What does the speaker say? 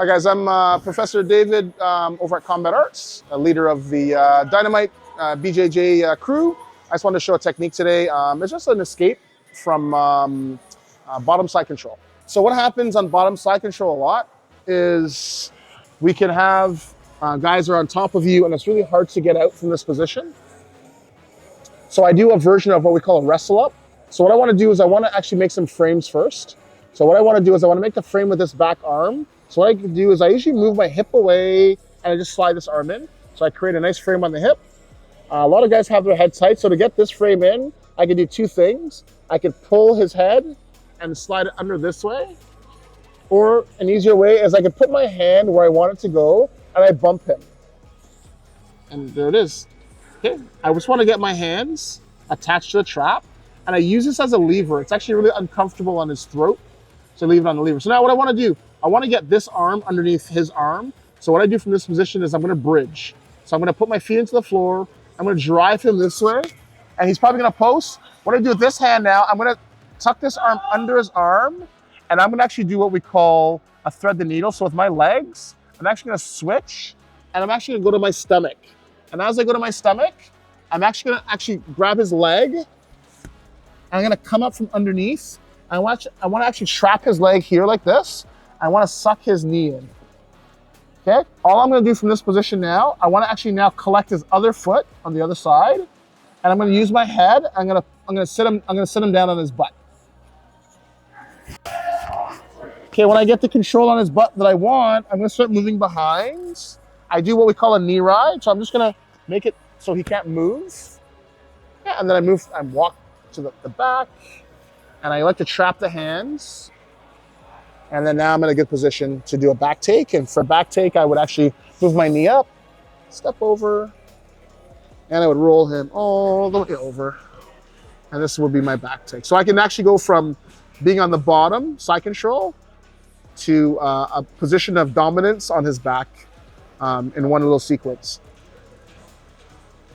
Hi guys, I'm Professor David over at Combat Arts, a leader of the Dynamite BJJ crew. I just wanted to show a technique today. It's just an escape from bottom side control. So what happens on bottom side control a lot is we can have guys are on top of you and it's really hard to get out from this position. So I do a version of what we call a wrestle up. So what I want to do is I want to actually make some frames first. So what I want to do is I want to make the frame with this back arm. So what I can do is I usually move my hip away and I just slide this arm in. So I create a nice frame on the hip. A lot of guys have their head tight. So to get this frame in, I can do two things. I can pull his head and slide it under this way. Or an easier way is I can put my hand where I want it to go and I bump him. And there it is. Okay. I just want to get my hands attached to the trap and I use this as a lever. It's actually really uncomfortable on his throat. So leave it on the lever. So now what I want to do, I want to get this arm underneath his arm. So what I do from this position is I'm going to bridge. So I'm going to put my feet into the floor. I'm going to drive him this way and he's probably going to post. What I do with this hand now, I'm going to tuck this arm under his arm and I'm going to actually do what we call a thread the needle. So with my legs, I'm actually going to switch and I'm actually going to go to my stomach. And as I go to my stomach, I'm actually going to grab his leg. I'm going to come up from underneath. I want to actually trap his leg here like this. I want to suck his knee in. Okay. All I'm going to do from this position now, I want to actually now collect his other foot on the other side, and I'm going to use my head. I'm going to sit him down on his butt. Okay. When I get the control on his butt that I want, I'm going to start moving behind. I do what we call a knee ride. So I'm just going to make it so he can't move. Yeah. And then I walk to the back. And I like to trap the hands. And then now I'm in a good position to do a back take. And for back take, I would actually move my knee up, step over, and I would roll him all the way over. And this would be my back take. So I can actually go from being on the bottom, side control, to a position of dominance on his back in one little sequence.